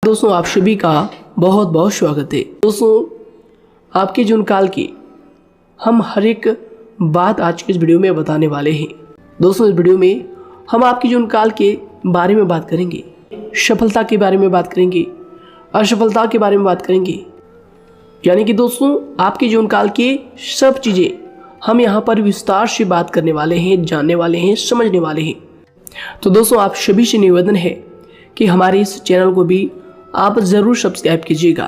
दोस्तों आप सभी का बहुत बहुत स्वागत है। दोस्तों आपके जीवन काल की हम हर एक बात आज के इस वीडियो में बताने वाले हैं। दोस्तों इस वीडियो में हम आपके जीवन काल के बारे में बात करेंगे, सफलता के बारे में बात करेंगे, असफलता के बारे में बात करेंगे। यानी कि दोस्तों आपके जीवन काल की सब चीज़ें हम यहाँ पर विस्तार से बात करने वाले हैं, जानने वाले हैं, समझने वाले हैं। तो दोस्तों आप सभी से निवेदन है कि हमारे इस चैनल को भी आप ज़रूर सब्सक्राइब कीजिएगा,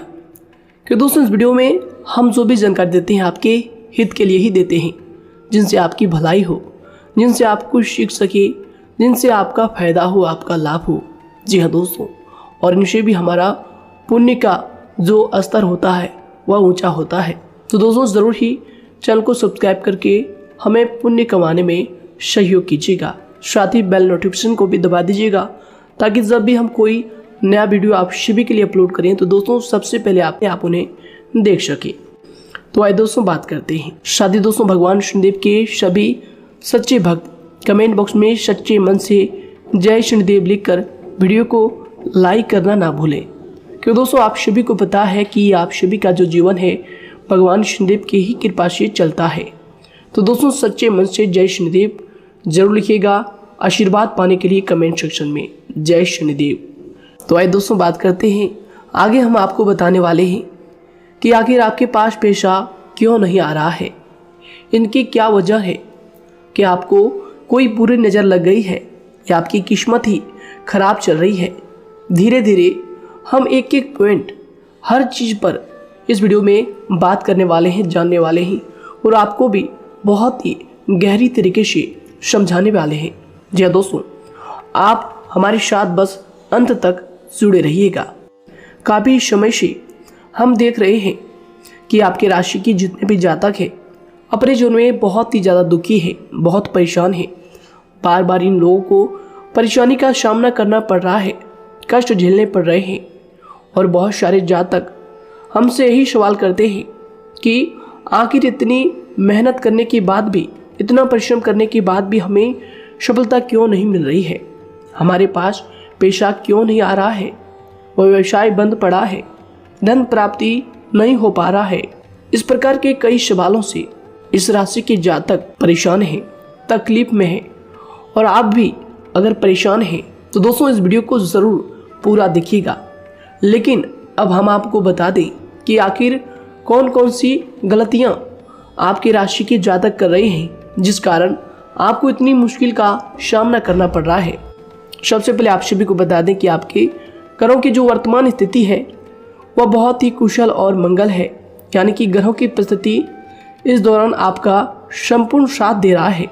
कि दोस्तों इस वीडियो में हम जो भी जानकारी देते हैं आपके हित के लिए ही देते हैं, जिनसे आपकी भलाई हो, जिनसे आप कुछ सीख सके, जिनसे आपका फ़ायदा हो, आपका लाभ हो। जी हाँ दोस्तों, और इनसे भी हमारा पुण्य का जो स्तर होता है वह ऊंचा होता है। तो दोस्तों ज़रूर ही चैनल को सब्सक्राइब करके हमें पुण्य कमाने में सहयोग कीजिएगा। साथ ही बेल नोटिफिकेशन को भी दबा दीजिएगा, ताकि जब भी हम कोई नया वीडियो आप सभी के लिए अपलोड करें तो दोस्तों सबसे पहले आप उन्हें देख सकें। तो आइए दोस्तों बात करते हैं। शादी दोस्तों भगवान शनिदेव के सभी सच्चे भक्त कमेंट बॉक्स में सच्चे मन से जय शनिदेव लिखकर वीडियो को लाइक करना ना भूलें, क्योंकि दोस्तों आप सभी को पता है कि आप सभी का जो जीवन है भगवान शनिदेव की ही कृपा से चलता है। तो दोस्तों सच्चे मन से जय शनिदेव जरूर लिखिएगा, आशीर्वाद पाने के लिए कमेंट सेक्शन में जय शनिदेव। तो आइए दोस्तों बात करते हैं। आगे हम आपको बताने वाले हैं कि आखिर आपके पास पैसा क्यों नहीं आ रहा है, इनकी क्या वजह है, कि आपको कोई बुरी नज़र लग गई है या आपकी किस्मत ही खराब चल रही है। धीरे धीरे हम एक एक पॉइंट हर चीज़ पर इस वीडियो में बात करने वाले हैं, जानने वाले हैं, और आपको भी बहुत ही गहरी तरीके से समझाने वाले हैं। जी हाँ दोस्तों, आप हमारे साथ बस अंत तक जुड़े रहिएगा। काफ़ी समय से हम देख रहे हैं कि आपके राशि की जितने भी जातक हैं अपने जीवन में बहुत ही ज़्यादा दुखी है, बहुत परेशान है। बार बार इन लोगों को परेशानी का सामना करना पड़ रहा है, कष्ट झेलने पड़ रहे हैं। और बहुत सारे जातक हमसे यही सवाल करते हैं कि आखिर इतनी मेहनत करने के बाद भी, इतना परिश्रम करने के बाद भी हमें सफलता क्यों नहीं मिल रही है, हमारे पास पैसा क्यों नहीं आ रहा है, वह व्यवसाय बंद पड़ा है, धन प्राप्ति नहीं हो पा रहा है। इस प्रकार के कई सवालों से इस राशि के जातक परेशान हैं, तकलीफ में हैं। और आप भी अगर परेशान हैं तो दोस्तों इस वीडियो को ज़रूर पूरा देखिएगा। लेकिन अब हम आपको बता दें कि आखिर कौन कौन सी गलतियां आपके राशि के जातक कर रहे हैं, जिस कारण आपको इतनी मुश्किल का सामना करना पड़ रहा है। सबसे पहले आप सभी को बता दें कि आपके ग्रहों की जो वर्तमान स्थिति है वह बहुत ही कुशल और मंगल है। यानी कि ग्रहों की परिस्थिति इस दौरान आपका संपूर्ण साथ दे रहा है।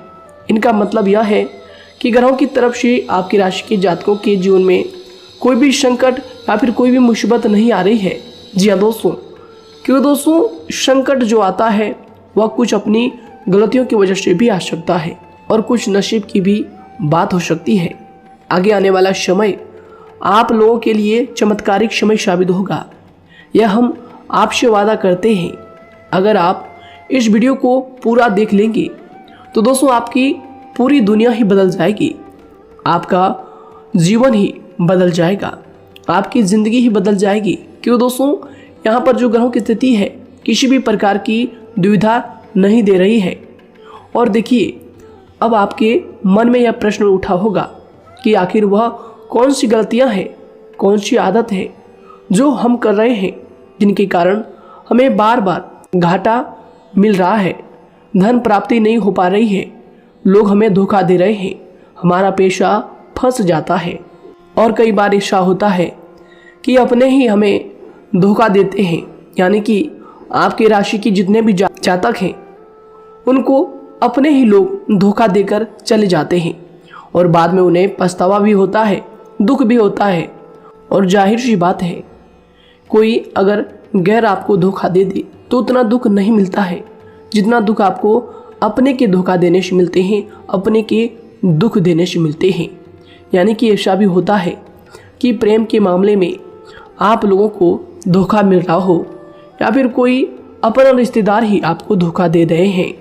इनका मतलब यह है कि ग्रहों की तरफ से आपकी राशि के जातकों के जीवन में कोई भी संकट या फिर कोई भी मुसीबत नहीं आ रही है। जी हाँ दोस्तों, क्योंकि दोस्तों संकट जो आता है वह कुछ अपनी गलतियों की वजह से भी आ सकता है, और कुछ नसीब की भी बात हो सकती है। आगे आने वाला समय आप लोगों के लिए चमत्कारिक समय साबित होगा, यह हम आपसे वादा करते हैं। अगर आप इस वीडियो को पूरा देख लेंगे तो दोस्तों आपकी पूरी दुनिया ही बदल जाएगी, आपका जीवन ही बदल जाएगा, आपकी ज़िंदगी ही बदल जाएगी। क्यों दोस्तों यहाँ पर जो ग्रहों की स्थिति है किसी भी प्रकार की दुविधा नहीं दे रही है। और देखिए अब आपके मन में यह प्रश्न उठा होगा कि आखिर वह कौन सी गलतियां हैं, कौन सी आदत है जो हम कर रहे हैं, जिनके कारण हमें बार बार घाटा मिल रहा है, धन प्राप्ति नहीं हो पा रही है, लोग हमें धोखा दे रहे हैं, हमारा पैसा फंस जाता है। और कई बार ऐसा होता है कि अपने ही हमें धोखा देते हैं। यानी कि आपकी राशि की जितने भी जातक हैं उनको अपने ही लोग धोखा देकर चले जाते हैं, और बाद में उन्हें पछतावा भी होता है, दुख भी होता है। और जाहिर सी बात है, कोई अगर गैर आपको धोखा दे दे तो उतना दुख नहीं मिलता है जितना दुख आपको अपने के धोखा देने से मिलते हैं, अपने के दुख देने से मिलते हैं। यानी कि ऐसा भी होता है कि प्रेम के मामले में आप लोगों को धोखा मिल रहा हो, या फिर कोई अपना रिश्तेदार ही आपको धोखा दे रहे हैं,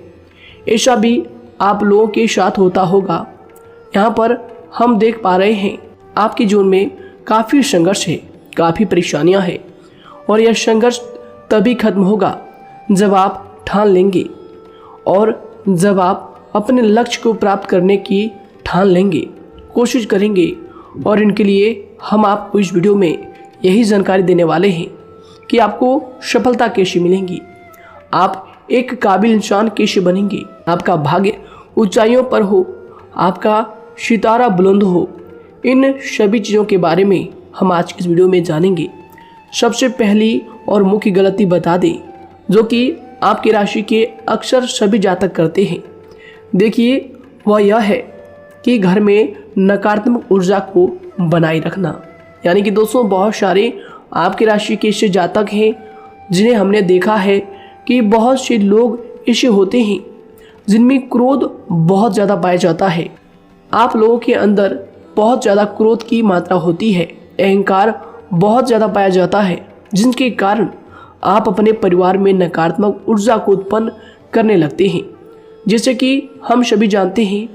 ऐसा भी आप लोगों के साथ होता होगा। यहाँ पर हम देख पा रहे हैं आपके जीवन में काफ़ी संघर्ष है, काफ़ी परेशानियां हैं और यह संघर्ष तभी खत्म होगा जब आप ठान लेंगे और जब आप अपने लक्ष्य को प्राप्त करने की ठान लेंगे, कोशिश करेंगे। और इनके लिए हम आपको इस वीडियो में यही जानकारी देने वाले हैं कि आपको सफलता कैसे मिलेंगी, आप एक काबिल इंसान कैसे बनेंगे, आपका भाग्य ऊंचाइयों पर हो, आपका सितारा बुलंद हो। इन सभी चीज़ों के बारे में हम आज की इस वीडियो में जानेंगे। सबसे पहली और मुख्य गलती बता दें जो कि आपकी राशि के अक्सर सभी जातक करते हैं, देखिए वह यह है कि घर में नकारात्मक ऊर्जा को बनाए रखना। यानी कि दोस्तों, बहुत सारे आपकी राशि के ऐसे जातक हैं जिन्हें हमने देखा है कि बहुत से लोग ऐसे होते हैं जिनमें क्रोध बहुत ज़्यादा पाया जाता है। आप लोगों के अंदर बहुत ज़्यादा क्रोध की मात्रा होती है, अहंकार बहुत ज़्यादा पाया जाता है, जिनके कारण आप अपने परिवार में नकारात्मक ऊर्जा को उत्पन्न करने लगते हैं। जैसे कि हम सभी जानते हैं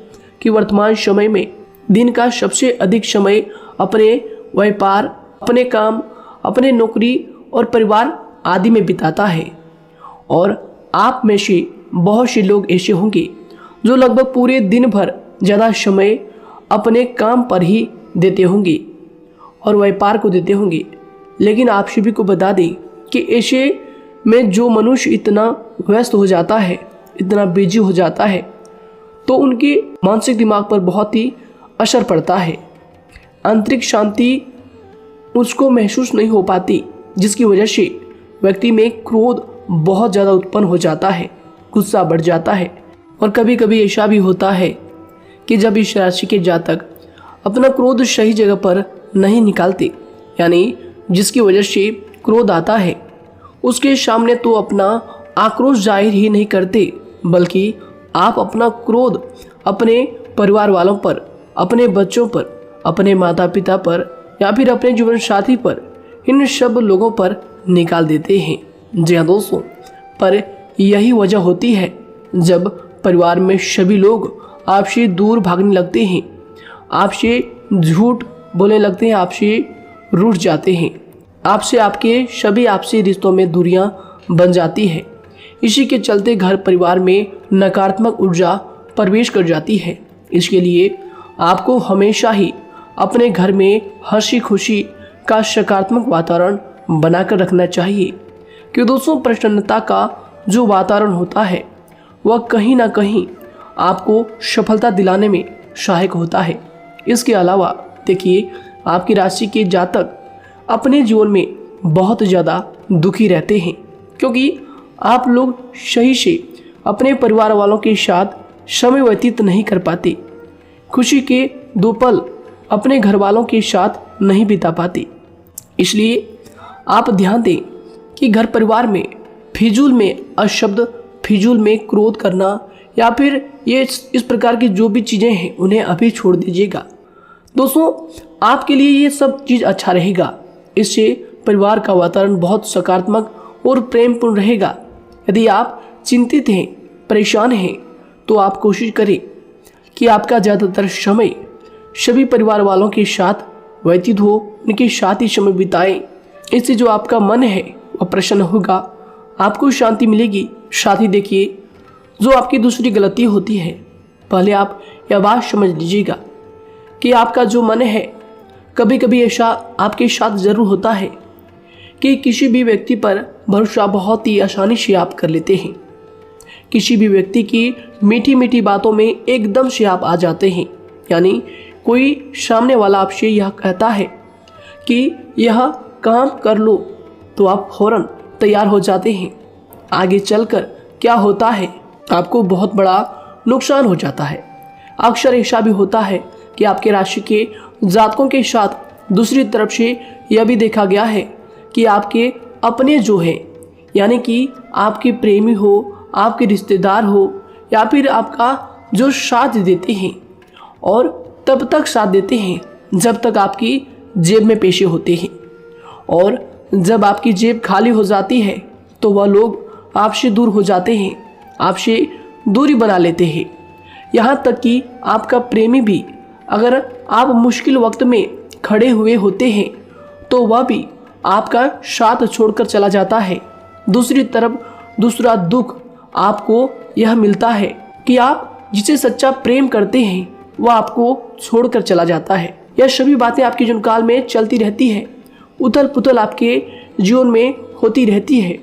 कि वर्तमान समय में दिन का सबसे अधिक समय अपने व्यापार, अपने काम, अपने नौकरी और परिवार आदि में बिताता है। और आप में से बहुत से लोग ऐसे होंगे जो लगभग पूरे दिन भर ज़्यादा समय अपने काम पर ही देते होंगे और व्यापार को देते होंगे। लेकिन आप सभी को बता दें कि ऐसे में जो मनुष्य इतना व्यस्त हो जाता है, इतना बिजी हो जाता है, तो उनके मानसिक दिमाग पर बहुत ही असर पड़ता है। आंतरिक शांति उसको महसूस नहीं हो पाती, जिसकी वजह से व्यक्ति में क्रोध बहुत ज़्यादा उत्पन्न हो जाता है, गुस्सा बढ़ जाता है। और कभी कभी ऐसा भी होता है कि जब इस राशि के जातक अपना क्रोध सही जगह पर नहीं निकालते, यानी जिसकी वजह से क्रोध आता है, उसके सामने तो अपना आक्रोश जाहिर ही नहीं करते, बल्कि आप अपना क्रोध अपने परिवार वालों पर, अपने बच्चों पर, अपने माता पिता पर या फिर अपने जीवन साथी पर, इन सब लोगों पर निकाल देते हैं। जी हाँ दोस्तों, पर यही वजह होती है जब परिवार में सभी लोग आपसे दूर भागने लगते हैं, आपसे झूठ बोलने लगते हैं, आपसे रूठ जाते हैं, आपसे आपके सभी आपसी रिश्तों में दूरियां बन जाती है। इसी के चलते घर परिवार में नकारात्मक ऊर्जा प्रवेश कर जाती है। इसके लिए आपको हमेशा ही अपने घर में हंसी खुशी का सकारात्मक वातावरण बनाकर रखना चाहिए कि दोस्तों, प्रसन्नता का जो वातावरण होता है वह कहीं ना कहीं आपको सफलता दिलाने में सहायक होता है। इसके अलावा देखिए, आपकी राशि के जातक अपने जीवन में बहुत ज़्यादा दुखी रहते हैं, क्योंकि आप लोग सही से अपने परिवार वालों के साथ समय व्यतीत नहीं कर पाते, खुशी के दो पल अपने घर वालों के साथ नहीं बिता पाते। इसलिए आप ध्यान दें कि घर परिवार में फिजूल में अशब्द, फिजूल में क्रोध करना या फिर ये इस प्रकार की जो भी चीज़ें हैं उन्हें अभी छोड़ दीजिएगा। दोस्तों, आपके लिए ये सब चीज़ अच्छा रहेगा। इससे परिवार का वातावरण बहुत सकारात्मक और प्रेमपूर्ण रहेगा। यदि आप चिंतित हैं, परेशान हैं, तो आप कोशिश करें कि आपका ज़्यादातर समय सभी परिवार वालों के साथ व्यतीत हो, उनके साथ ही समय बिताएं। इससे जो आपका मन है वह प्रसन्न होगा, आपको शांति मिलेगी। साथ ही देखिए, जो आपकी दूसरी गलती होती है, पहले आप यह बात समझ लीजिएगा कि आपका जो मन है, कभी कभी ऐसा आपके साथ ज़रूर होता है कि किसी भी व्यक्ति पर भरोसा बहुत ही आसानी से आप कर लेते हैं। किसी भी व्यक्ति की मीठी मीठी बातों में एकदम से आप आ जाते हैं। यानी कोई सामने वाला आपसे यह कहता है कि यह काम कर लो, तो आप फौरन तैयार हो जाते हैं। आगे चलकर क्या होता है, आपको बहुत बड़ा नुकसान हो जाता है। अक्सर ऐसा भी होता है कि आपके राशि के जातकों के साथ दूसरी तरफ से यह भी देखा गया है कि आपके अपने जो हैं, यानी कि आपके प्रेमी हो, आपके रिश्तेदार हो या फिर आपका जो साथ देते हैं, और तब तक साथ देते हैं जब तक आपकी जेब में पैसे होते हैं, और जब आपकी जेब खाली हो जाती है तो वह लोग आपसे दूर हो जाते हैं, आपसे दूरी बना लेते हैं। यहाँ तक कि आपका प्रेमी भी, अगर आप मुश्किल वक्त में खड़े हुए होते हैं तो वह भी आपका साथ छोड़कर चला जाता है। दूसरी तरफ दूसरा दुख आपको यह मिलता है कि आप जिसे सच्चा प्रेम करते हैं वह आपको छोड़कर चला जाता है। यह सभी बातें आपके जीवन काल में चलती रहती है। उथल पुथल आपके जीवन में होती रहती है।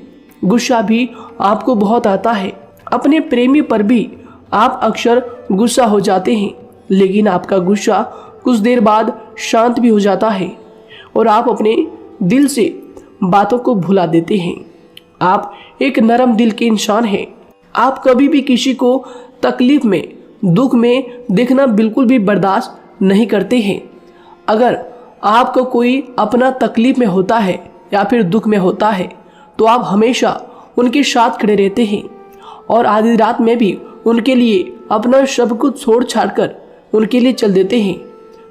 गुस्सा भी आपको बहुत आता है। अपने प्रेमी पर भी आप अक्सर गुस्सा हो जाते हैं, लेकिन आपका गुस्सा कुछ देर बाद शांत भी हो जाता है और आप अपने दिल से बातों को भुला देते हैं। आप एक नरम दिल के इंसान हैं। आप कभी भी किसी को तकलीफ में, दुख में देखना बिल्कुल भी बर्दाश्त नहीं करते हैं। अगर आपको कोई अपना तकलीफ में होता है या फिर दुख में होता है तो आप हमेशा उनके साथ खड़े रहते हैं और आधी रात में भी उनके लिए अपना सब कुछ छोड़ छाड़ कर उनके लिए चल देते हैं।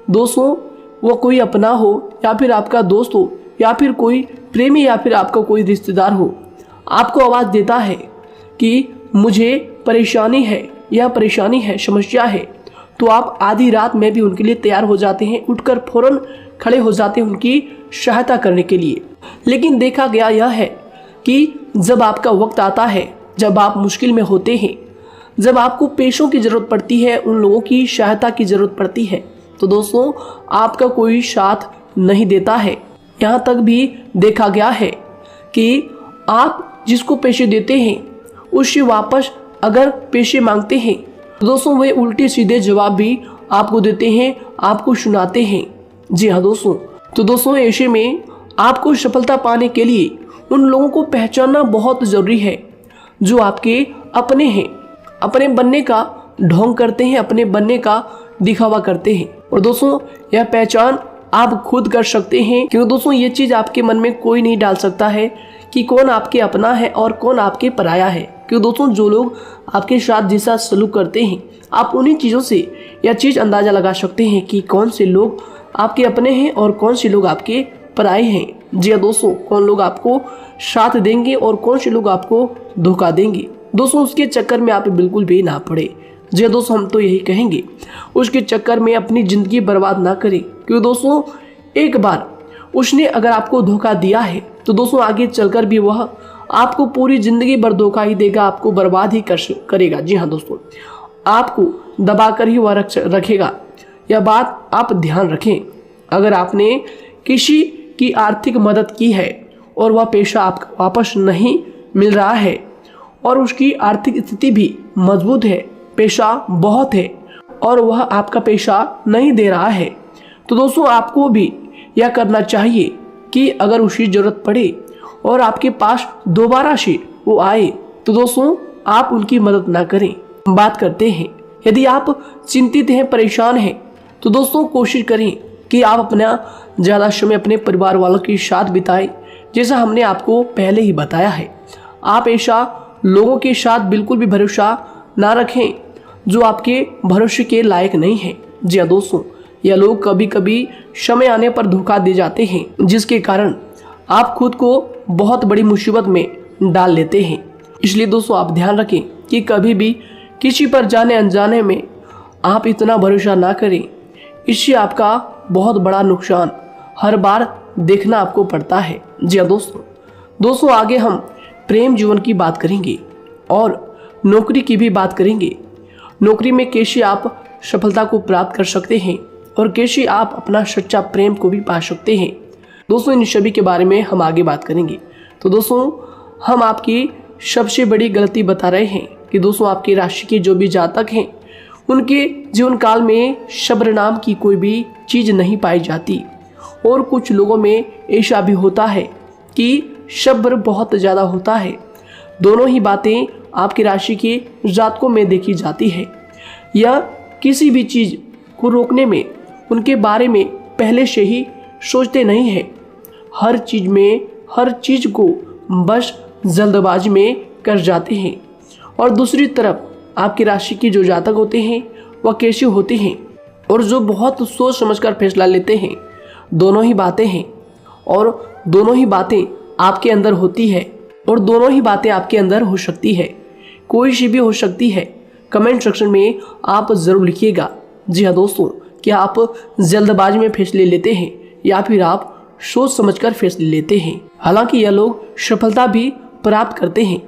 दोस्तों, वो कोई अपना हो या फिर आपका दोस्त हो या फिर कोई प्रेमी या फिर आपका कोई रिश्तेदार हो, आपको आवाज़ देता है कि मुझे परेशानी है, यह परेशानी है, समस्या है, तो आप आधी रात में भी उनके लिए तैयार हो जाते हैं, उठकर फौरन खड़े हो जाते हैं उनकी सहायता करने के लिए। लेकिन देखा गया यह है कि जब आपका वक्त आता है, जब आप मुश्किल में होते हैं, जब आपको पैसों की ज़रूरत पड़ती है, उन लोगों की सहायता की ज़रूरत पड़ती है, तो दोस्तों आपका कोई साथ नहीं देता है। यहाँ तक भी देखा गया है कि आप जिसको पैसे देते हैं उससे वापस अगर पैसे मांगते हैं तो दोस्तों वे उल्टे सीधे जवाब भी आपको देते हैं, आपको सुनाते हैं। जी हाँ दोस्तों, तो दोस्तों ऐसे में आपको सफलता पाने के लिए उन लोगों को पहचानना बहुत ज़रूरी है जो आपके अपने हैं, अपने बनने का ढोंग करते हैं, अपने बनने का दिखावा करते हैं। और दोस्तों यह पहचान आप खुद कर सकते हैं, क्योंकि दोस्तों ये चीज़ आपके मन में कोई नहीं डाल सकता है कि कौन आपके अपना है और कौन आपके पराया है। क्योंकि दोस्तों जो लोग आपके साथ जैसा सलूक करते हैं, आप उन्हीं चीज़ों से यह चीज़ अंदाज़ा लगा सकते हैं कि कौन से लोग आपके अपने हैं और कौन से लोग आपके पराए हैं। जी हाँ दोस्तों, कौन लोग आपको साथ देंगे और कौन से लोग आपको धोखा देंगे। दोस्तों उसके चक्कर में आप बिल्कुल भी ना पड़े। जी हाँ दोस्तों, हम तो यही कहेंगे उसके चक्कर में अपनी ज़िंदगी बर्बाद ना करें, क्योंकि दोस्तों एक बार उसने अगर आपको धोखा दिया है तो दोस्तों आगे चलकर भी वह आपको पूरी ज़िंदगी भर धोखा ही देगा, आपको बर्बाद ही करेगा। जी हाँ दोस्तों, आपको दबा कर ही वह रखेगा। यह बात आप ध्यान रखें। अगर आपने किसी की आर्थिक मदद की है और वह पैसा आपको वापस नहीं मिल रहा है और उसकी आर्थिक स्थिति भी मजबूत है, पैसा बहुत है और वह आपका पैसा नहीं दे रहा है, तो दोस्तों आपको भी यह करना चाहिए कि अगर उसकी ज़रूरत पड़े और आपके पास दोबारा से वो आए तो दोस्तों आप उनकी मदद ना करें। बात करते हैं, यदि आप चिंतित हैं, परेशान हैं, तो दोस्तों कोशिश करें कि आप अपना ज़्यादा समय अपने परिवार वालों के साथ बिताएं, जैसा हमने आपको पहले ही बताया है। आप ऐसा लोगों के साथ बिल्कुल भी भरोसा ना रखें जो आपके भरोसे के लायक नहीं है। जी हाँ दोस्तों, यह लोग कभी कभी समय आने पर धोखा दे जाते हैं, जिसके कारण आप खुद को बहुत बड़ी मुसीबत में डाल लेते हैं। इसलिए दोस्तों आप ध्यान रखें कि कभी भी किसी पर जाने अनजाने में आप इतना भरोसा ना करें, इससे आपका बहुत बड़ा नुकसान हर बार देखना आपको पड़ता है। जी हाँ दोस्तों आगे हम प्रेम जीवन की बात करेंगे और नौकरी की भी बात करेंगे। नौकरी में कैसे आप सफलता को प्राप्त कर सकते हैं और कैसे आप अपना सच्चा प्रेम को भी पा सकते हैं। दोस्तों इन सभी के बारे में हम आगे बात करेंगे। तो दोस्तों हम आपकी सबसे बड़ी गलती बता रहे हैं कि दोस्तों आपकी राशि के जो भी जातक हैं उनके जीवन काल में सब्र नाम की कोई भी चीज़ नहीं पाई जाती। और कुछ लोगों में ऐसा भी होता है कि सब्र बहुत ज़्यादा होता है। दोनों ही बातें आपकी राशि के जातकों में देखी जाती है। या किसी भी चीज़ को रोकने में उनके बारे में पहले से ही सोचते नहीं हैं। हर चीज़ को बस जल्दबाजी में कर जाते हैं। और दूसरी तरफ आपकी राशि के जो जातक होते हैं वह कैसे होते हैं और जो बहुत सोच समझकर फैसला लेते हैं। दोनों ही बातें हैं और दोनों ही बातें आपके अंदर होती है और दोनों ही बातें आपके अंदर हो सकती है। कोई सी भी हो सकती है। कमेंट सेक्शन में आप ज़रूर लिखिएगा। जी हाँ दोस्तों, क्या आप जल्दबाजी में फैसले लेते हैं या फिर आप सोच समझकर फैसले लेते हैं। हालांकि यह लोग सफलता भी प्राप्त करते हैं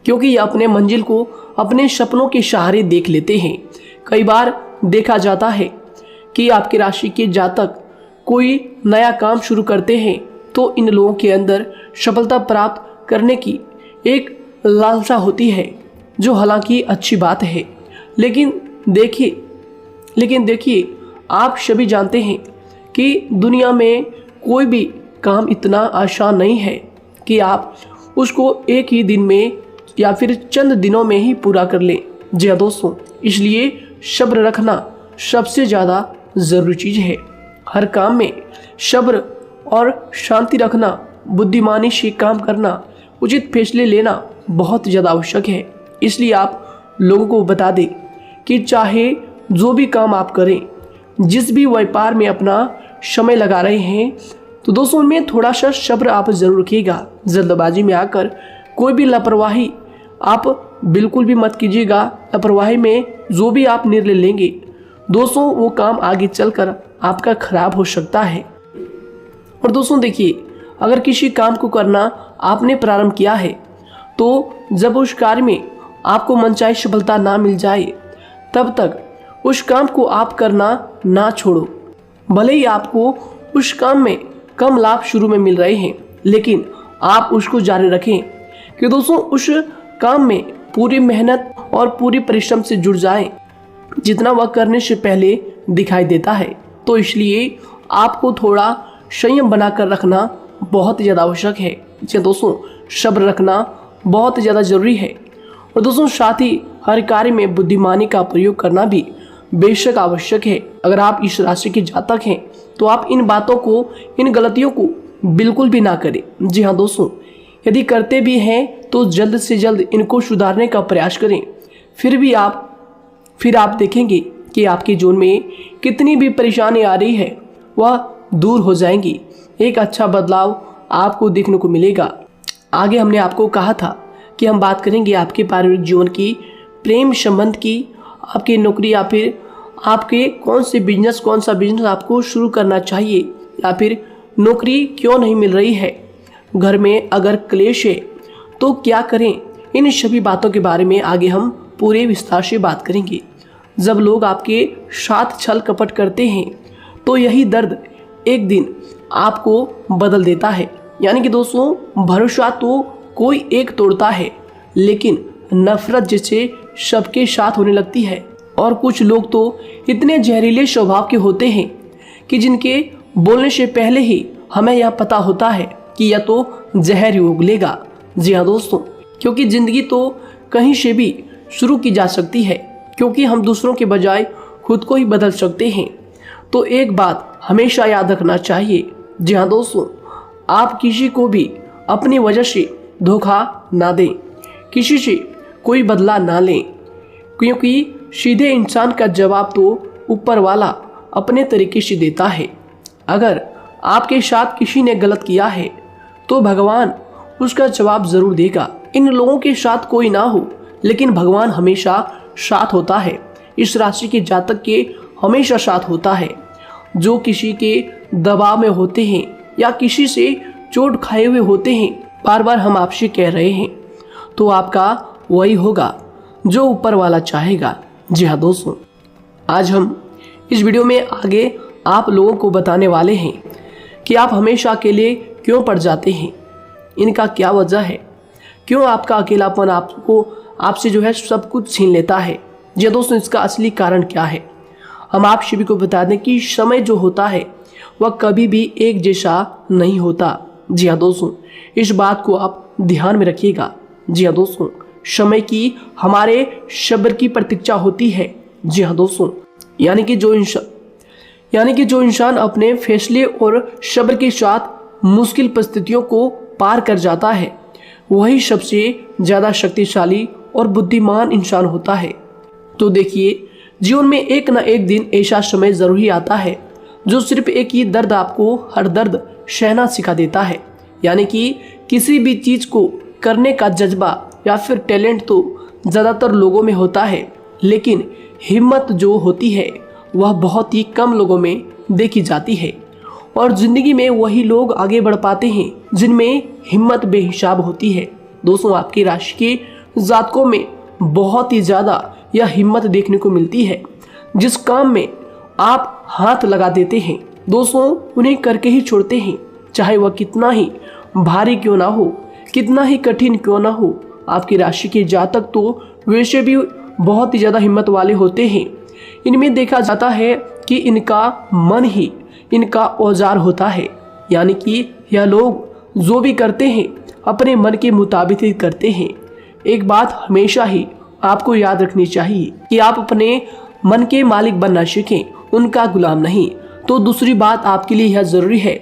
क्योंकि यह अपने मंजिल को अपने सपनों के सहारे देख लेते हैं। कई बार देखा जाता है कि आपकी राशि के जातक कोई नया काम शुरू करते हैं तो इन लोगों के अंदर सफलता प्राप्त करने की एक लालसा होती है, जो हालांकि अच्छी बात है। लेकिन देखिए आप सभी जानते हैं कि दुनिया में कोई भी काम इतना आसान नहीं है कि आप उसको एक ही दिन में या फिर चंद दिनों में ही पूरा कर लें। जी हाँ दोस्तों, इसलिए सब्र रखना सबसे ज़्यादा ज़रूरी चीज़ है। हर काम में सब्र और शांति रखना, बुद्धिमानी से काम करना, उचित फैसले लेना बहुत ज़्यादा आवश्यक है। इसलिए आप लोगों को बता दें कि चाहे जो भी काम आप करें, जिस भी व्यापार में अपना समय लगा रहे हैं, तो दोस्तों उनमें थोड़ा सा सब्र आप ज़रूर रखिएगा। जल्दबाजी में आकर कोई भी लापरवाही आप बिल्कुल भी मत कीजिएगा। लापरवाही में जो भी आप निर्णय लेंगे दोस्तों, वो काम आगे चलकर आपका खराब हो सकता है। और दोस्तों देखिए, अगर किसी काम को करना आपने प्रारंभ किया है तो जब उस कार्य में आपको मनचाही सफलता ना मिल जाए तब तक उस काम को आप करना ना छोड़ो। भले ही आपको उस काम में कम लाभ शुरू में मिल रहे हैं, लेकिन आप उसको जारी रखें कि दोस्तों उस काम में पूरी मेहनत और पूरी परिश्रम से जुड़ जाएं, जितना वह करने से पहले दिखाई देता है। तो इसलिए आपको थोड़ा संयम बनाकर रखना बहुत ज़्यादा आवश्यक है। जी दोस्तों, सब्र रखना बहुत ज़्यादा ज़रूरी है। और दोस्तों साथ ही हर कार्य में बुद्धिमानी का प्रयोग करना भी बेशक आवश्यक है। अगर आप इस राशि के जातक हैं तो आप इन बातों को, इन गलतियों को बिल्कुल भी ना करें। जी हाँ दोस्तों, यदि करते भी हैं तो जल्द से जल्द इनको सुधारने का प्रयास करें। फिर आप देखेंगे कि आपके जीवन में कितनी भी परेशानी आ रही है वह दूर हो जाएंगी। एक अच्छा बदलाव आपको देखने को मिलेगा। आगे हमने आपको कहा था कि हम बात करेंगे आपके पारिवारिक जीवन की, प्रेम संबंध की, आपकी नौकरी या फिर आपके कौन सा बिजनेस आपको शुरू करना चाहिए, या फिर नौकरी क्यों नहीं मिल रही है, घर में अगर क्लेश है तो क्या करें। इन सभी बातों के बारे में आगे हम पूरे विस्तार से बात करेंगे। जब लोग आपके साथ छल कपट करते हैं तो यही दर्द एक दिन आपको बदल देता है। यानी कि दोस्तों, भरोसा तो कोई एक तोड़ता है, लेकिन नफरत जैसे सबके साथ होने लगती है। और कुछ लोग तो इतने जहरीले स्वभाव के होते हैं कि जिनके बोलने से पहले ही हमें यह पता होता है कि यह तो जहर ही उगलेगा। जी हाँ दोस्तों, क्योंकि ज़िंदगी तो कहीं से भी शुरू की जा सकती है, क्योंकि हम दूसरों के बजाय खुद को ही बदल सकते हैं। तो एक बात हमेशा याद रखना चाहिए। जी हाँ दोस्तों, आप किसी को भी अपनी वजह से धोखा ना दें, किसी से कोई बदला ना लें, क्योंकि सीधे इंसान का जवाब तो ऊपर वाला अपने तरीके से देता है। अगर आपके साथ किसी ने गलत किया है तो भगवान उसका जवाब ज़रूर देगा। इन लोगों के साथ कोई ना हो, लेकिन भगवान हमेशा साथ होता है। इस राशि के जातक के हमेशा साथ होता है। जो किसी के दबाव में होते हैं या किसी से चोट खाए हुए होते हैं, बार बार हम आपसे कह रहे हैं, तो आपका वही होगा जो ऊपर वाला चाहेगा। जी हाँ दोस्तों, आज हम इस वीडियो में आगे आप लोगों को बताने वाले हैं कि आप हमेशा अकेले क्यों पड़ जाते हैं, इनका क्या वजह है, क्यों आपका अकेलापन आपसे जो है सब कुछ छीन लेता है। जी हाँ दोस्तों, इसका असली कारण क्या है हम आप सभी को बता दें कि समय जो होता है वह कभी भी एक जैसा नहीं होता। जी हाँ दोस्तों, इस बात को आप ध्यान में रखिएगा। जी हाँ दोस्तों, समय की हमारे सब्र की प्रतीक्षा होती है। जी हाँ दोस्तों, यानी कि जो इंसान अपने फैसले और सब्र के साथ मुश्किल परिस्थितियों को पार कर जाता है, वही सबसे ज़्यादा शक्तिशाली और बुद्धिमान इंसान होता है। तो देखिए, जीवन में एक ना एक दिन ऐसा समय ज़रूर ही आता है जो सिर्फ एक ही दर्द आपको हर दर्द सहना सिखा देता है। यानी कि किसी भी चीज़ को करने का जज्बा या फिर टैलेंट तो ज़्यादातर लोगों में होता है, लेकिन हिम्मत जो होती है वह बहुत ही कम लोगों में देखी जाती है। और ज़िंदगी में वही लोग आगे बढ़ पाते हैं जिनमें हिम्मत बेहिसाब होती है। दोस्तों, आपकी राशि के जातकों में बहुत ही ज़्यादा यह हिम्मत देखने को मिलती है। जिस काम में आप हाथ लगा देते हैं दोस्तों, उन्हें करके ही छोड़ते हैं, चाहे वह कितना ही भारी क्यों ना हो, कितना ही कठिन क्यों ना हो। आपकी राशि के जातक तो वैसे भी बहुत ही ज़्यादा हिम्मत वाले होते हैं। इनमें देखा जाता है कि इनका मन ही इनका औजार होता है, यानी कि यह लोग जो भी करते हैं अपने मन के मुताबिक ही करते हैं। एक बात हमेशा ही आपको याद रखनी चाहिए कि आप अपने मन के मालिक बनना सीखें, उनका गुलाम नहीं। तो दूसरी बात आपके लिए यह ज़रूरी है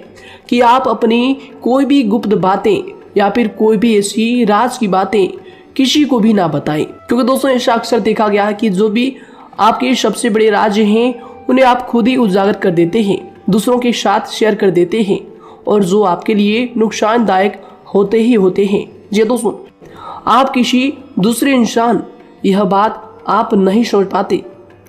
कि आप अपनी कोई भी गुप्त बातें या फिर कोई भी ऐसी राज की बातें किसी को भी ना बताएं, क्योंकि दोस्तों ऐसा अक्सर देखा गया है कि जो भी आपके सबसे बड़े राज हैं उन्हें आप खुद ही उजागर कर देते हैं, दूसरों के साथ शेयर कर देते हैं, और जो आपके लिए नुकसानदायक होते ही होते हैं। जी दोस्तों, आप किसी दूसरे इंसान यह बात आप नहीं समझ पाते,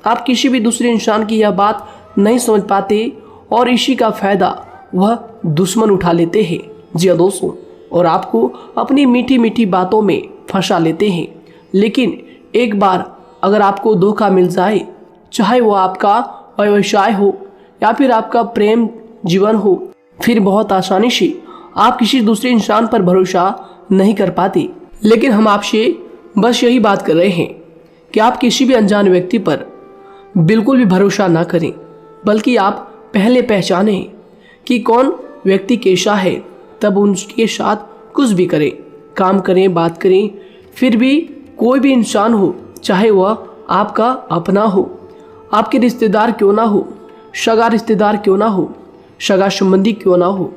आप किसी भी दूसरे इंसान की यह बात नहीं समझ पाते, और इसी का फ़ायदा वह दुश्मन उठा लेते हैं। जी दोस्तों, और आपको अपनी मीठी मीठी बातों में फंसा लेते हैं। लेकिन एक बार अगर आपको धोखा मिल जाए, चाहे वो आपका व्यवसाय हो या फिर आपका प्रेम जीवन हो, फिर बहुत आसानी से आप किसी दूसरे इंसान पर भरोसा नहीं कर पाते। लेकिन हम आपसे बस यही बात कर रहे हैं कि आप किसी भी अनजान व्यक्ति पर बिल्कुल भी भरोसा ना करें, बल्कि आप पहले पहचानें कि कौन व्यक्ति कैसा है, तब उनके साथ कुछ भी करें, काम करें, बात करें। फिर भी कोई भी इंसान हो, चाहे वह आपका अपना हो, आपके रिश्तेदार क्यों ना हो, सगा रिश्तेदार क्यों ना हो, सगा संबंधी क्यों ना हो,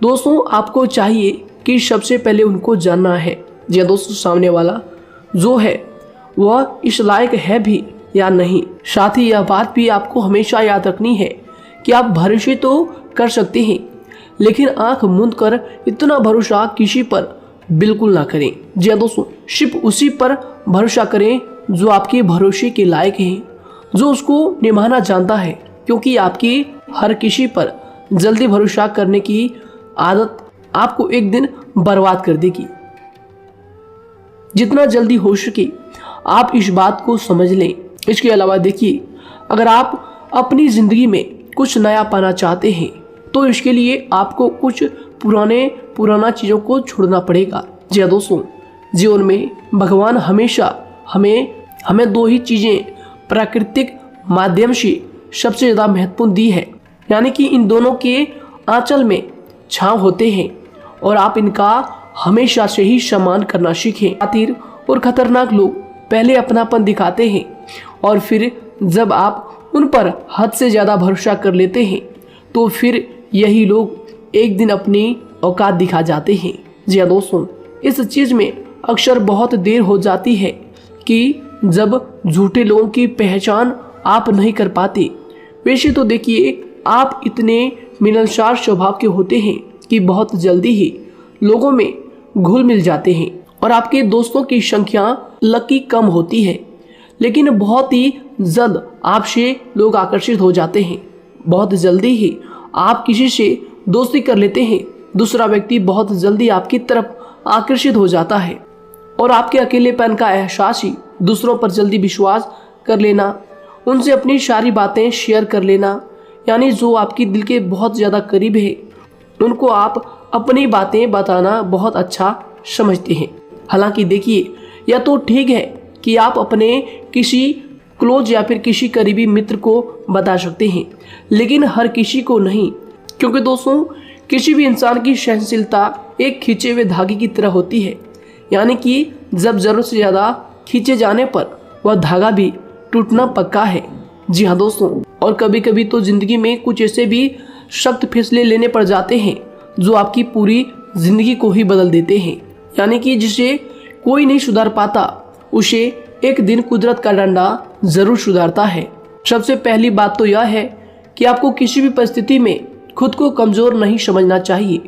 दोस्तों आपको चाहिए कि सबसे पहले उनको जानना है जी दोस्तों, सामने वाला जो है वह इस लायक है भी या नहीं। साथ ही यह बात भी आपको हमेशा याद रखनी है कि आप भरोसे तो कर सकते हैं, लेकिन आंख मूंद कर इतना भरोसा किसी पर बिल्कुल ना करें। जी दोस्तों, सिर्फ उसी पर भरोसा करें जो आपके भरोसे के लायक है, जो उसको निभाना जानता है, क्योंकि आपकी हर किसी पर जल्दी भरोसा करने की आदत आपको एक दिन बर्बाद कर देगी। जितना जल्दी हो सके आप इस बात को समझ लें। इसके अलावा देखिए, अगर आप अपनी ज़िंदगी में कुछ नया पाना चाहते हैं तो इसके लिए आपको कुछ पुराना चीज़ों को छोड़ना पड़ेगा। जी हाँ दोस्तों, जीवन में भगवान हमेशा हमें दो ही चीज़ें प्राकृतिक माध्यम से सबसे ज़्यादा महत्वपूर्ण दी है, यानी कि इन दोनों के आंचल में छांव होते हैं, और आप इनका हमेशा से ही सम्मान करना सीखें। खातिर और खतरनाक लोग पहले अपनापन दिखाते हैं, और फिर जब आप उन पर हद से ज़्यादा भरोसा कर लेते हैं तो फिर यही लोग एक दिन अपनी औकात दिखा जाते हैं। जी हाँ दोस्तों, इस चीज़ में अक्सर बहुत देर हो जाती है कि जब झूठे लोगों की पहचान आप नहीं कर पाते। वैसे तो देखिए, आप इतने मिलनसार स्वभाव के होते हैं कि बहुत जल्दी ही लोगों में घुल मिल जाते हैं, और आपके दोस्तों की संख्या लकी कम होती है, लेकिन बहुत ही जल्द आपसे लोग आकर्षित हो जाते हैं। बहुत जल्दी ही आप किसी से दोस्ती कर लेते हैं, दूसरा व्यक्ति बहुत जल्दी आपकी तरफ आकर्षित हो जाता है, और आपके अकेलेपन का एहसास ही दूसरों पर जल्दी विश्वास कर लेना, उनसे अपनी सारी बातें शेयर कर लेना, यानी जो आपकी दिल के बहुत ज़्यादा करीब है उनको आप अपनी बातें बताना बहुत अच्छा समझते हैं। हालांकि देखिए, यह तो ठीक है कि आप अपने किसी क्लोज या फिर किसी करीबी मित्र को बता सकते हैं, लेकिन हर किसी को नहीं, क्योंकि दोस्तों किसी भी इंसान की सहनशीलता एक खींचे हुए धागे की तरह होती है, यानी कि जब ज़रूरत से ज़्यादा खींचे जाने पर वह धागा भी टूटना पक्का है। जी हाँ दोस्तों, और कभी कभी तो ज़िंदगी में कुछ ऐसे भी सख्त फैसले लेने पड़ जाते हैं जो आपकी पूरी ज़िंदगी को ही बदल देते हैं, यानी कि जिसे कोई नहीं सुधार पाता उसे एक दिन कुदरत का डंडा ज़रूर सुधारता है। सबसे पहली बात तो यह है कि आपको किसी भी परिस्थिति में खुद को कमज़ोर नहीं समझना चाहिए,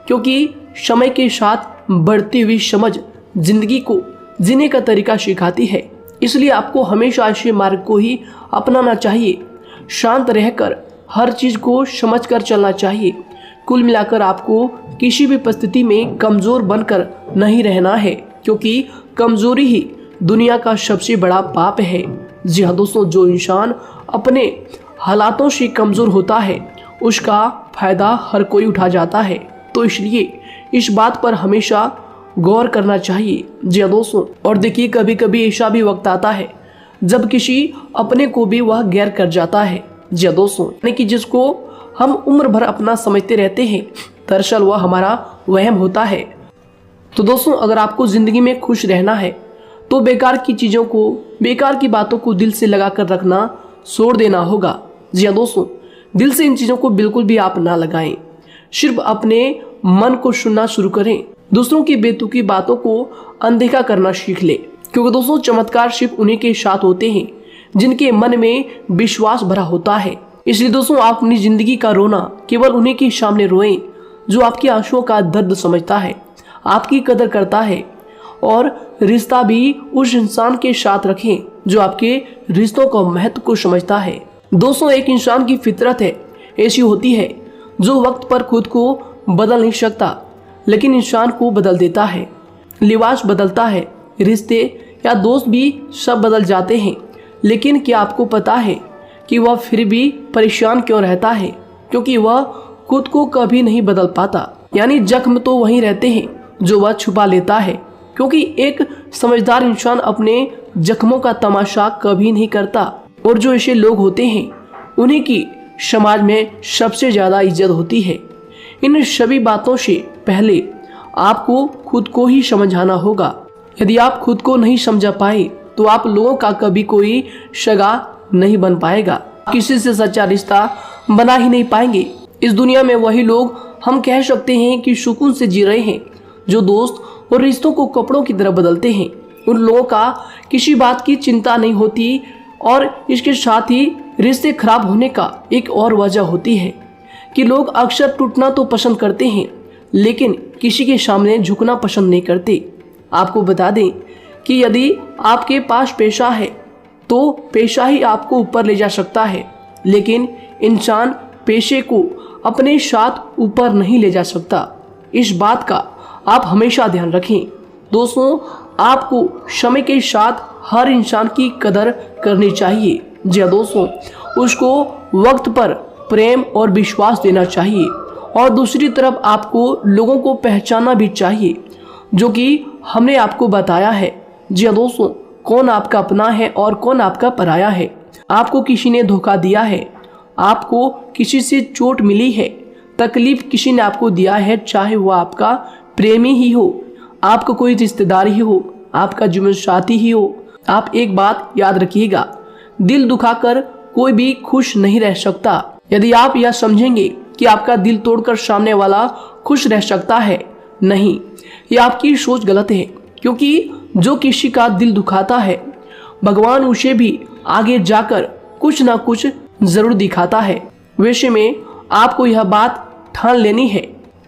क्योंकि समय के साथ बढ़ती हुई समझ जिंदगी को जीने का तरीका सिखाती है। इसलिए आपको हमेशा ऐसे मार्ग को ही अपनाना चाहिए। शांत रहकर हर चीज़ को समझ कर चलना चाहिए। कुल मिलाकर आपको किसी भी परिस्थिति में कमज़ोर बनकर नहीं रहना है, क्योंकि कमज़ोरी ही दुनिया का सबसे बड़ा पाप है। जी हाँ दोस्तों, जो इंसान अपने हालातों से कमज़ोर होता है उसका फ़ायदा हर कोई उठा जाता है। तो इसलिए इस बात पर हमेशा गौर करना चाहिए। जी हाँ दोस्तों, और देखिए कभी कभी ऐसा भी वक्त आता है जब किसी अपने को भी वह गैर कर जाता है। जी हाँ दोस्तों, यानी कि जिसको हम उम्र भर अपना समझते रहते हैं, दरअसल वह हमारा वहम होता है। तो दोस्तों, अगर आपको ज़िंदगी में खुश रहना है तो बेकार की चीज़ों को, बेकार की बातों को दिल से लगा कर रखना छोड़ देना होगा। जी हाँ दोस्तों, दिल से इन चीज़ों को बिल्कुल भी आप ना लगाएं। सिर्फ अपने मन को सुनना शुरू करें। दूसरों की बेतुकी बातों को अनदेखा करना सीख ले, क्योंकि दोस्तों चमत्कार सिर्फ उन्हीं के साथ होते हैं जिनके मन में विश्वास भरा होता है। इसलिए दोस्तों, आप अपनी जिंदगी का रोना केवल उन्हीं के सामने रोएं जो आपके आंसुओं का दर्द समझता है, आपकी कदर करता है, और रिश्ता भी उस इंसान के साथ रखें जो आपके रिश्तों का महत्व को समझता है। दोस्तों, एक इंसान की फितरत है ऐसी होती है जो वक्त पर खुद को बदल नहीं सकता, लेकिन इंसान को बदल देता है। लिबास बदलता है, रिश्ते या दोस्त भी सब बदल जाते हैं, लेकिन क्या आपको पता है कि वह फिर भी परेशान क्यों रहता है? क्योंकि वह खुद को कभी नहीं बदल पाता। यानी जख्म तो वहीं रहते हैं जो वह छुपा लेता है, क्योंकि एक समझदार इंसान अपने जख्मों का तमाशा कभी नहीं करता। और जो ऐसे लोग होते हैं उन्हीं की समाज में सबसे ज़्यादा इज्जत होती है। इन सभी बातों से पहले आपको खुद को ही समझाना होगा। यदि आप खुद को नहीं समझा पाए तो आप लोगों का कभी कोई सगा नहीं बन पाएगा, किसी से सच्चा रिश्ता बना ही नहीं पाएंगे। इस दुनिया में वही लोग हम कह सकते हैं कि सुकून से जी रहे हैं जो दोस्त और रिश्तों को कपड़ों की तरह बदलते हैं। उन लोगों का किसी बात की चिंता नहीं होती, और इसके साथ ही रिश्ते खराब होने का एक और वजह होती है कि लोग अक्सर टूटना तो पसंद करते हैं, लेकिन किसी के सामने झुकना पसंद नहीं करते। आपको बता दें कि यदि आपके पास पैसा है तो पैसा ही आपको ऊपर ले जा सकता है, लेकिन इंसान पैसे को अपने साथ ऊपर नहीं ले जा सकता। इस बात का आप हमेशा ध्यान रखें। दोस्तों, आपको समय के साथ हर इंसान की कदर करनी चाहिए। जी हाँ दोस्तों, उसको वक्त पर प्रेम और विश्वास देना चाहिए, और दूसरी तरफ आपको लोगों को पहचानना भी चाहिए जो कि हमने आपको बताया है। जी हाँ दोस्तों, कौन आपका अपना है और कौन आपका पराया है। आपको किसी ने धोखा दिया है, आपको किसी से चोट मिली है, तकलीफ किसी ने आपको दिया है, चाहे वो आपका प्रेमी ही हो, आपका कोई रिश्तेदार ही हो, आपका जीवन साथी ही हो। आप एक बात याद रखिएगा, दिल दुखाकर कोई भी खुश नहीं रह सकता। यदि आप यह समझेंगे कि आपका दिल तोड़कर सामने वाला खुश रह सकता है, नहीं, यह आपकी सोच गलत है, क्योंकि जो किसी का दिल दुखाता है भगवान उसे भी आगे जाकर कुछ ना कुछ जरूर दिखाता है। वैसे में आपको यह बात ठान लेनी है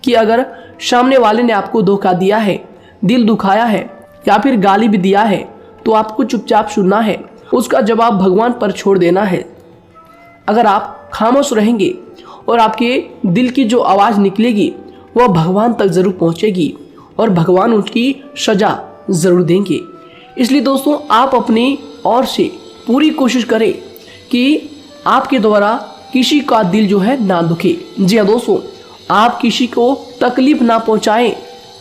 कि अगर सामने वाले ने आपको धोखा दिया है, दिल दुखाया है या फिर गाली भी दिया है, तो आपको चुपचाप सुनना है, उसका जवाब भगवान पर छोड़ देना है। अगर आप खामोश रहेंगे और आपके दिल की जो आवाज़ निकलेगी वह भगवान तक ज़रूर पहुंचेगी, और भगवान उसकी सज़ा ज़रूर देंगे। इसलिए दोस्तों, आप अपनी ओर से पूरी कोशिश करें कि आपके द्वारा किसी का दिल जो है ना दुखे। जी हाँ दोस्तों, आप किसी को तकलीफ ना पहुंचाएं,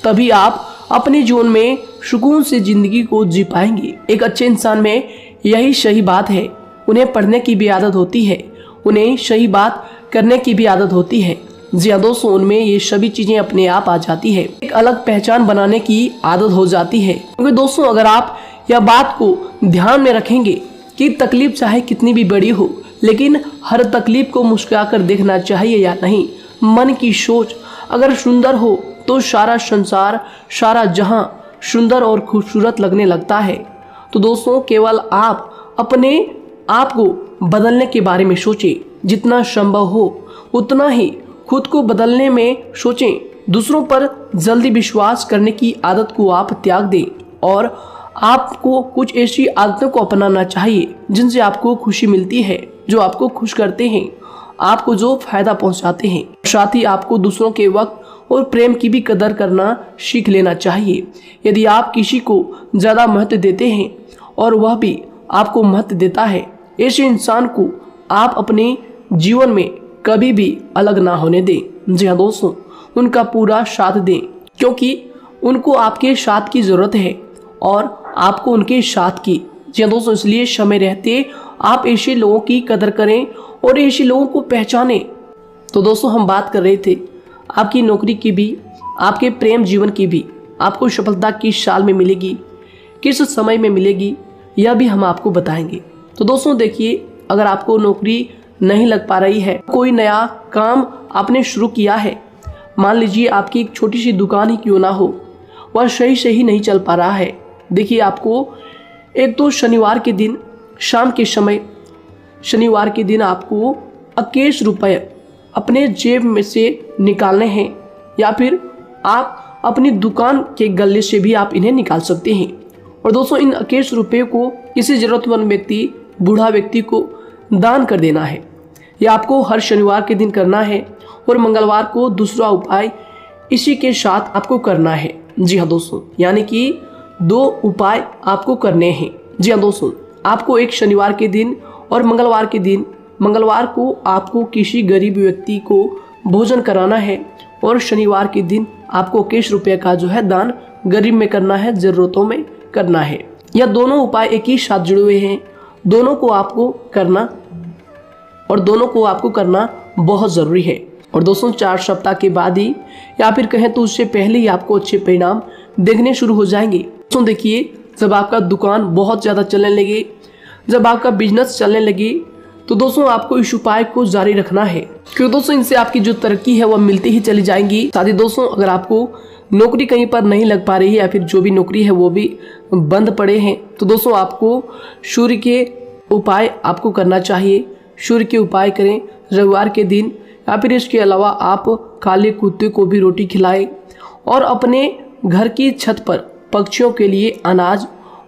तभी आप अपने जीवन में सुकून से ज़िंदगी को जी पाएंगे। एक अच्छे इंसान में यही सही बात है। उन्हें पढ़ने की भी आदत होती है, उन्हें सही बात करने की भी आदत होती है। जी हाँ दोस्तों, उनमें ये सभी चीज़ें अपने आप आ जाती है, एक अलग पहचान बनाने की आदत हो जाती है। क्योंकि दोस्तों, अगर आप यह बात को ध्यान में रखेंगे कि तकलीफ चाहे कितनी भी बड़ी हो, लेकिन हर तकलीफ को मुस्कुराकर देखना चाहिए या नहीं। मन की सोच अगर सुंदर हो तो सारा संसार, सारा जहां सुंदर और खूबसूरत लगने लगता है। तो दोस्तों, केवल आप अपने आप को बदलने के बारे में सोचें, जितना संभव हो उतना ही खुद को बदलने में सोचें। दूसरों पर जल्दी विश्वास करने की आदत को आप त्याग दें, और आपको कुछ ऐसी आदतों को अपनाना चाहिए जिनसे आपको खुशी मिलती है, जो आपको खुश करते हैं। आपको जो फायदा पहुंचाते हैं। साथ ही आपको दूसरों के वक्त और प्रेम की भी कदर करना सीख लेना चाहिए। यदि आप किसी को ज़्यादा महत्व देते हैं और वह भी आपको महत्व देता है, ऐसे इंसान को आप अपने जीवन में कभी भी अलग ना होने दें। जी हाँ दोस्तों, उनका पूरा साथ दें, क्योंकि उनको आपके साथ की ज़रूरत है और आपको उनके साथ की। जी हाँ दोस्तों, इसलिए समय रहते आप ऐसे लोगों की कदर करें और ऐसे लोगों को पहचानें। तो दोस्तों, हम बात कर रहे थे आपकी नौकरी की भी, आपके प्रेम जीवन की भी। आपको सफलता किस साल में मिलेगी, किस समय में मिलेगी, यह भी हम आपको बताएंगे। तो दोस्तों देखिए, अगर आपको नौकरी नहीं लग पा रही है, कोई नया काम आपने शुरू किया है, मान लीजिए आपकी एक छोटी सी दुकान ही क्यों ना हो, वह सही से ही नहीं चल पा रहा है। देखिए, आपको एक तो शनिवार के दिन शाम के समय, शनिवार के दिन आपको 21 रुपये अपने जेब में से निकालने हैं, या फिर आप अपनी दुकान के गले से भी आप इन्हें निकाल सकते हैं। और दोस्तों, इन 21 रुपये को किसी ज़रूरतमंद व्यक्ति, बूढ़ा व्यक्ति को दान कर देना है। यह आपको हर शनिवार के दिन करना है और मंगलवार को दूसरा उपाय इसी के साथ आपको करना है। जी हाँ दोस्तों, यानी कि 2 उपाय आपको करने हैं। जी हाँ दोस्तों, आपको एक शनिवार के दिन और मंगलवार के दिन, मंगलवार को आपको किसी गरीब व्यक्ति को भोजन कराना है और शनिवार के दिन आपको 21 रुपये का जो है दान गरीब में करना है, ज़रूरतों में करना है। यह दोनों उपाय एक ही साथ जुड़े हुए हैं, दोनों को आपको करना और दोनों को आपको करना बहुत ज़रूरी है। और दोस्तों, 4 सप्ताह के बाद ही, या फिर कहें तो उससे पहले ही आपको अच्छे परिणाम देखने शुरू हो जाएंगे। दोस्तों देखिए, जब आपका दुकान बहुत ज़्यादा चलने लगे, जब आपका बिजनेस चलने लगे, तो दोस्तों आपको इस उपाय को जारी रखना है, क्योंकि दोस्तों इनसे आपकी जो तरक्की है वह मिलती ही चली जाएंगी। साथ ही दोस्तों, अगर आपको नौकरी कहीं पर नहीं लग पा रही है, या फिर जो भी नौकरी है वो भी बंद पड़े हैं, तो दोस्तों आपको सूर्य के उपाय आपको करना चाहिए। सूर्य के उपाय करें रविवार के दिन, या फिर इसके अलावा आप काले कुत्ते को भी रोटी खिलाएं और अपने घर की छत पर पक्षियों के लिए अनाज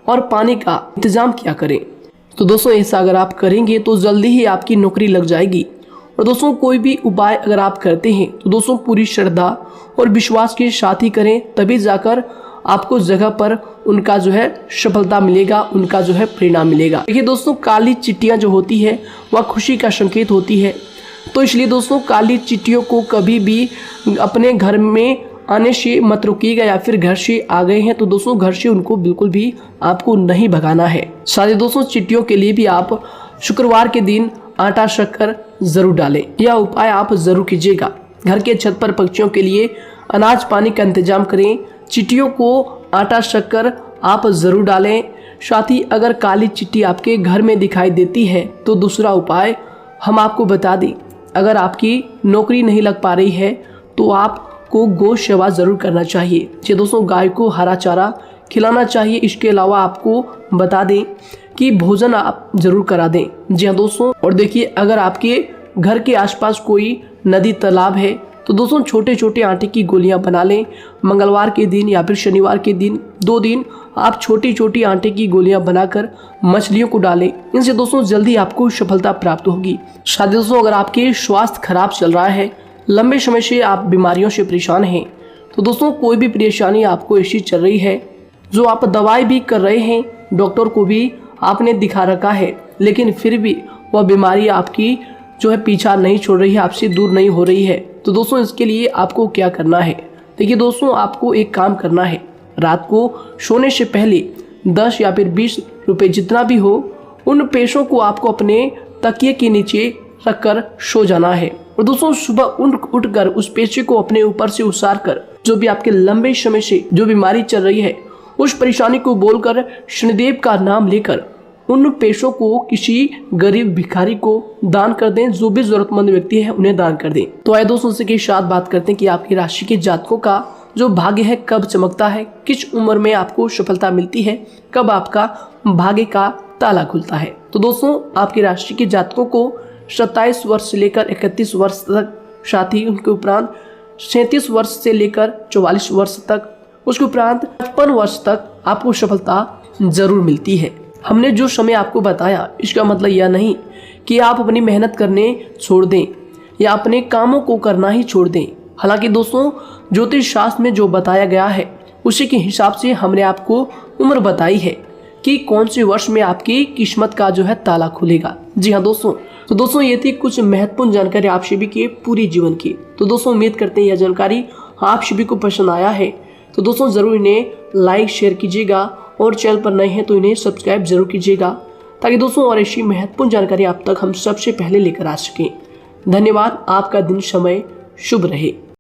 और पानी का इंतजाम किया करें। तो दोस्तों, ऐसा अगर आप करेंगे तो जल्दी ही आपकी नौकरी लग जाएगी। और दोस्तों, कोई भी उपाय अगर आप करते हैं तो दोस्तों पूरी श्रद्धा और विश्वास के साथ ही करें, तभी जाकर आपको जगह पर उनका जो है सफलता मिलेगा, उनका जो है परिणाम मिलेगा। देखिए दोस्तों, काली चिट्टियाँ जो होती है वह खुशी का संकेत होती है, तो इसलिए दोस्तों काली चिट्टियों को कभी भी अपने घर में आने से मत रोकिएगा, या फिर घर से आ गए हैं तो दोस्तों घर से उनको बिल्कुल भी आपको नहीं भगाना है। साथ दोस्तों, चिट्टियों के लिए भी आप शुक्रवार के दिन आटा शक्कर जरूर डालें, यह उपाय आप जरूर कीजिएगा। घर के छत पर पक्षियों के लिए अनाज पानी का इंतजाम करें, चिट्टियों को आटा शक्कर आप जरूर डालें। साथ ही अगर काली चिट्टी आपके घर में दिखाई देती है तो दूसरा उपाय हम आपको बता दें, अगर आपकी नौकरी नहीं लग पा रही है तो आपको गौ सेवा जरूर करना चाहिए। जी दोस्तों, गाय को हरा चारा खिलाना चाहिए। इसके अलावा आपको बता दें कि भोजन आप जरूर करा दें। जी हाँ दोस्तों, और देखिए, अगर आपके घर के आसपास कोई नदी तालाब है तो दोस्तों छोटे छोटे आटे की गोलियां बना लें। मंगलवार के दिन या फिर शनिवार के दिन 2 दिन आप छोटी छोटी आटे की गोलियां बनाकर मछलियों को डालें। इनसे दोस्तों जल्दी आपको सफलता प्राप्त होगी। साथ ही दोस्तों, अगर आपके स्वास्थ्य खराब चल रहा है, लंबे समय से आप बीमारियों से परेशान हैं, तो दोस्तों कोई भी परेशानी आपको ऐसी चल रही है जो आप दवाई भी कर रहे हैं, डॉक्टर को भी आपने दिखा रखा है, लेकिन फिर भी वह बीमारी आपकी जो है पीछा नहीं छोड़ रही है, आपसे दूर नहीं हो रही है, तो दोस्तों इसके लिए आपको क्या करना है। देखिए दोस्तों, आपको एक काम करना है, रात को सोने से पहले 10 या फिर 20 रुपए जितना भी हो, उन पैसों को आपको अपने तकिए के नीचे रखकर सो जाना है। और दोस्तों सुबह उठकर उस पैसे को अपने ऊपर से उतार कर, जो भी आपके लंबे समय से जो बीमारी चल रही है उस परेशानी को बोलकर शनिदेव का नाम लेकर उन पैसों को किसी गरीब भिखारी को दान कर दें। जो भी जरूरतमंद व्यक्ति है उन्हें दान कर दें। तो आइए दोस्तों उसी के साथ बात करते हैं कि आपकी राशि के जातकों का जो भाग्य है कब चमकता है, किस उम्र में आपको सफलता मिलती है, कब आपका भाग्य का ताला खुलता है। तो दोस्तों आपकी राशि के जातकों को 27 वर्ष से लेकर 31 वर्ष तक, साथ ही उनके उपरांत 37 वर्ष से लेकर 44 वर्ष तक, उसके उपरांत 55 वर्ष तक आपको सफलता जरूर मिलती है। हमने जो समय आपको बताया इसका मतलब यह नहीं कि आप अपनी मेहनत करने छोड़ दें या अपने कामों को करना ही छोड़ दें। हालांकि दोस्तों ज्योतिष शास्त्र में जो बताया गया है उसी के हिसाब से हमने आपको उम्र बताई है कि कौन से वर्ष में आपकी किस्मत का जो है ताला खुलेगा। जी हाँ दोस्तों, तो दोस्तों ये थी कुछ महत्वपूर्ण जानकारी आप सभी के पूरी जीवन की। तो दोस्तों उम्मीद करते हैं यह जानकारी आप सभी को पसंद आया है। तो दोस्तों जरूर इन्हें लाइक शेयर कीजिएगा और चैनल पर नए हैं तो इन्हें सब्सक्राइब जरूर कीजिएगा, ताकि दोस्तों और ऐसी महत्वपूर्ण जानकारी आप तक हम सबसे पहले लेकर आ सकें। धन्यवाद। आपका दिन समय शुभ रहे।